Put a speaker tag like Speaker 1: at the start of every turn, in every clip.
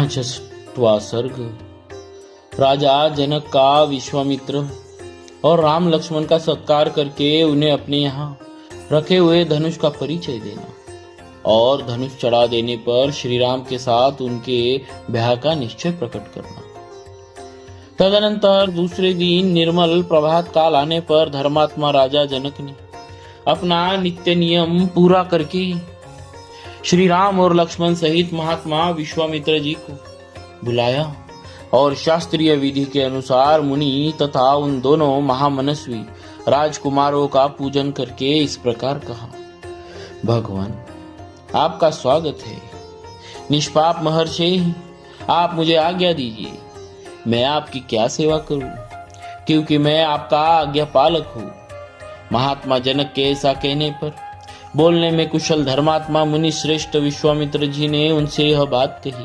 Speaker 1: 6वां सर्ग। राजा जनक का विश्वामित्र और राम लक्ष्मण का सत्कार करके उन्हें अपने यहाँ रखे हुए धनुष का परिचय देना और धनुष चढ़ा देने पर श्री राम के साथ उनके ब्याह का निश्चय प्रकट करना। तदनंतर दूसरे दिन निर्मल प्रभात काल आने पर धर्मात्मा राजा जनक ने अपना नित्य नियम पूरा करके श्री राम और लक्ष्मण सहित महात्मा विश्वामित्र जी को बुलाया और शास्त्रीय विधि के अनुसार मुनि तथा उन दोनों महामनस्वी राजकुमारों का पूजन करके इस प्रकार कहा। भगवान, आपका स्वागत है। निष्पाप महर्षि, आप मुझे आज्ञा दीजिए, मैं आपकी क्या सेवा करूं, क्योंकि मैं आपका आज्ञा पालक हूं। महात्मा जनक के ऐसा कहने पर बोलने में कुशल धर्मात्मा मुनि श्रेष्ठ विश्वामित्र जी ने उनसे यह बात कही।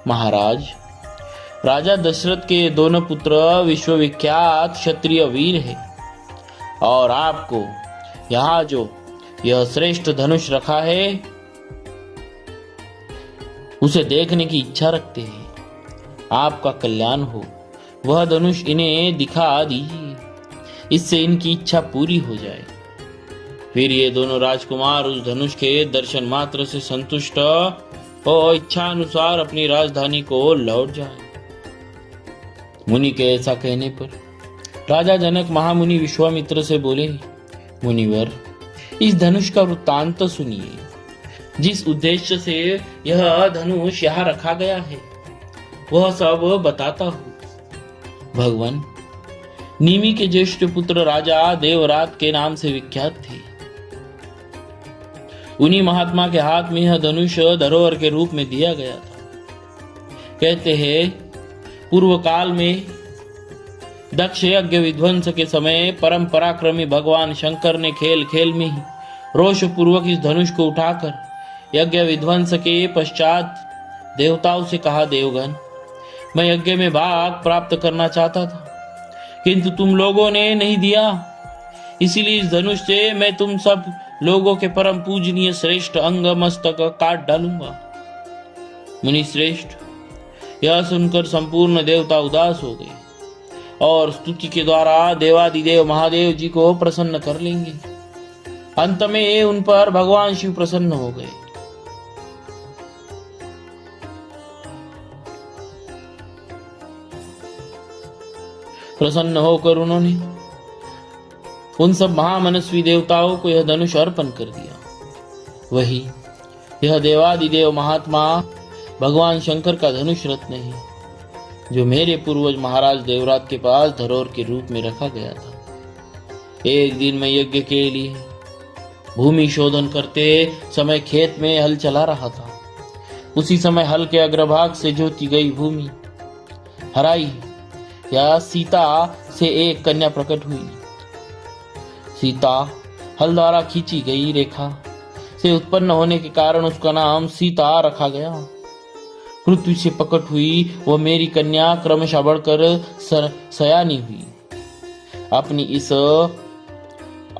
Speaker 1: महाराज, राजा दशरथ के दोनों पुत्र विश्वविख्यात क्षत्रिय वीर है और आपको यहाँ जो यह श्रेष्ठ धनुष रखा है उसे देखने की इच्छा रखते हैं। आपका कल्याण हो, वह धनुष इन्हें दिखा दीजिए, इससे इनकी इच्छा पूरी हो जाए। फिर ये दोनों राजकुमार उस धनुष के दर्शन मात्र से संतुष्ट और इच्छा अनुसार अपनी राजधानी को लौट जाए। मुनि के ऐसा कहने पर राजा जनक महामुनि विश्वामित्र से बोले, मुनिवर, इस धनुष का वृत्तांत सुनिए। जिस उद्देश्य से यह धनुष यहाँ रखा गया है वह सब बताता हूँ। भगवान, निमि के ज्येष्ठ पुत्र राजा देवरात के नाम से विख्यात थे। उन्हीं महात्मा के हाथ में यह धनुष धरोहर के रूप में दिया गया था। कहते हैं, पूर्व काल में दक्ष यज्ञ विध्वंस के समय परम पराक्रमी भगवान शंकर ने खेल खेल में ही रोष पूर्वक इस धनुष को उठाकर यज्ञ विध्वंस के पश्चात देवताओं से कहा, देवगण, मैं यज्ञ में भाग प्राप्त करना चाहता था, किंतु तुम लोगों ने नहीं दिया, इसीलिए इस धनुष से मैं तुम सब लोगों के परम पूजनीय श्रेष्ठ अंग मस्तक काट डालूंगा। मुनि श्रेष्ठ, यह सुनकर संपूर्ण देवता उदास हो गए और स्तुति के द्वारा देवादिदेव महादेव जी को प्रसन्न कर लेंगे। अंत में उन पर भगवान शिव प्रसन्न हो गए। प्रसन्न होकर उन्होंने उन सब महामनस्वी देवताओं को यह धनुष अर्पण कर दिया। वही यह देवादिदेव महात्मा भगवान शंकर का धनुष रत्न है, जो मेरे पूर्वज महाराज देवरात के पास धरोहर के रूप में रखा गया था। एक दिन मैं यज्ञ के लिए भूमि शोधन करते समय खेत में हल चला रहा था। उसी समय हल के अग्रभाग से जोती गई भूमि हराई या सीता से एक कन्या प्रकट हुई। सीता हल द्वारा खींची गई रेखा से उत्पन्न होने के कारण उसका नाम सीता रखा गया। पृथ्वी से प्रकट हुई वह मेरी कन्या क्रमशः बढ़कर सयानी हुई। अपनी इस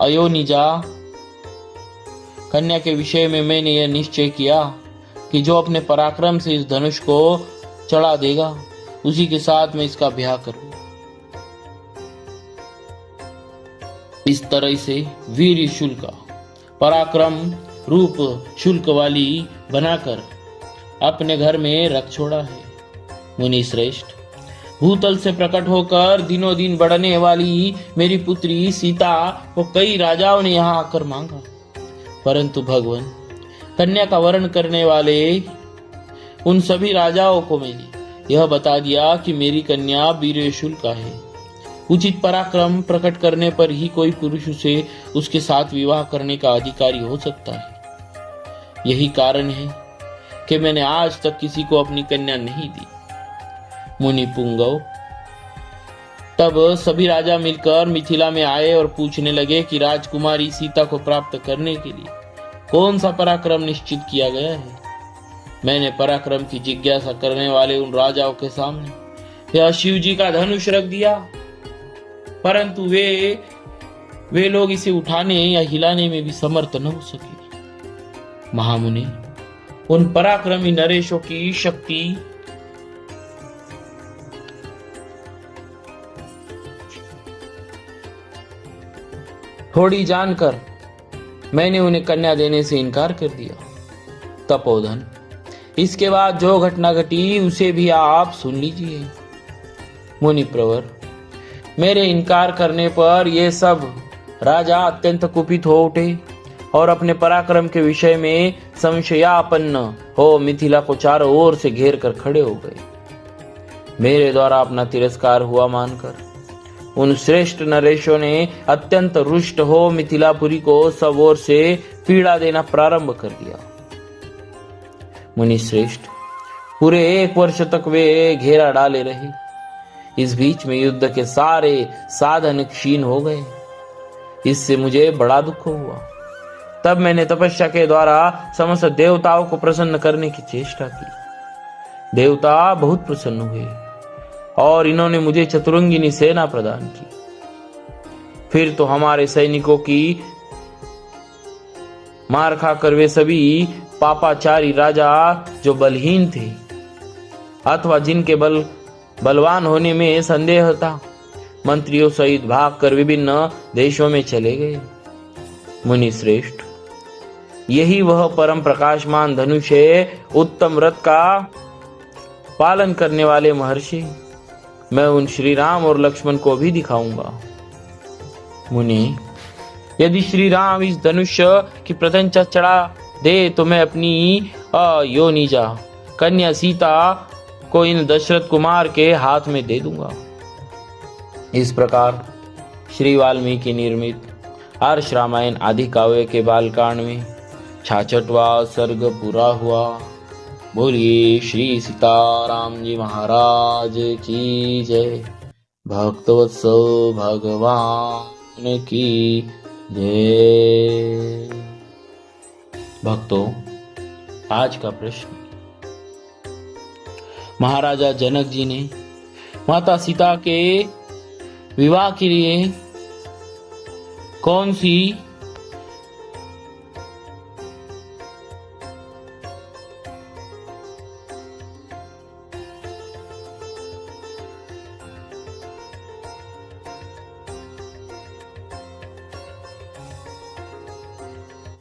Speaker 1: अयोनिजा कन्या के विषय में मैंने यह निश्चय किया कि जो अपने पराक्रम से इस धनुष को चढ़ा देगा उसी के साथ मैं इसका ब्याह करूं। इस तरह से वीर शुल्क पराक्रम रूप शुल्क वाली बनाकर अपने घर में रख छोड़ा है। मुनि श्रेष्ठ, भूतल से प्रकट होकर दिनों दिन बढ़ने वाली मेरी पुत्री सीता को कई राजाओं ने यहाँ आकर मांगा, परंतु भगवान, कन्या का वर्ण करने वाले उन सभी राजाओं को मैंने यह बता दिया कि मेरी कन्या वीर शुल्क है। उचित पराक्रम प्रकट करने पर ही कोई पुरुष उसे उसके साथ विवाह करने का अधिकारी हो सकता है। यही कारण है कि मैंने आज तक किसी को अपनी कन्या नहीं दी। मुनि पुंगव, तब सभी राजा मिलकर मिथिला में आए और पूछने लगे कि राजकुमारी सीता को प्राप्त करने के लिए कौन सा पराक्रम निश्चित किया गया है। मैंने पराक्रम की जिज्ञासा करने वाले उन राजाओं के सामने यह शिव जी का धनुष रख दिया, परंतु वे लोग इसे उठाने या हिलाने में भी समर्थ न हो सके। महामुनि, उन पराक्रमी नरेशों की शक्ति थोड़ी जानकर मैंने उन्हें कन्या देने से इनकार कर दिया। तपोधन, इसके बाद जो घटना घटी उसे भी आप सुन लीजिए। मुनिप्रवर, मेरे इनकार करने पर ये सब राजा अत्यंत कुपित हो उठे और अपने पराक्रम के विषय में संशयापन्न हो मिथिला को चारों ओर से घेर कर खड़े हो गए। मेरे द्वारा अपना तिरस्कार हुआ मानकर उन श्रेष्ठ नरेशों ने अत्यंत रुष्ट हो मिथिलापुरी को सब ओर से पीड़ा देना प्रारंभ कर दिया। मुनि श्रेष्ठ, पूरे 1 वर्ष तक वे घेरा डाले रहे। इस बीच में युद्ध के सारे साधन क्षीण हो गए। इससे मुझे बड़ा दुख हुआ। तब मैंने तपस्या के द्वारा समस्त देवताओं को प्रसन्न करने की चेष्टा की। देवता बहुत प्रसन्न हुए और इन्होंने मुझे चतुरंगिनी सेना प्रदान की। फिर तो हमारे सैनिकों की मार खाकर वे सभी पापाचारी राजा जो बलहीन थे अथवा जिनके बलवान होने में संदेह था, मंत्रियों सहित भागकर विभिन्न देशों में चले गए। मुनि श्रेष्ठ, यही वह परम प्रकाशमान धनुष है, उत्तम रथ का पालन करने वाले महर्षि। मैं उन श्री राम और लक्ष्मण को भी दिखाऊंगा। मुनि, यदि श्री राम इस धनुष की प्रत्यंचा चढ़ा दे तो मैं अपनी अयोनिजा कन्या सीता को इन दशरथ कुमार के हाथ में दे दूंगा। इस प्रकार श्री वाल्मीकि निर्मित आर्ष रामायण आदि काव्य के बालकांड में 66वां सर्ग पूरा हुआ। बोलिए श्री सीताराम जी महाराज की जय। भक्तवत्सल भगवान की जय। भक्तों, आज का प्रश्न, महाराजा जनक जी ने माता सीता के विवाह के लिए कौन सी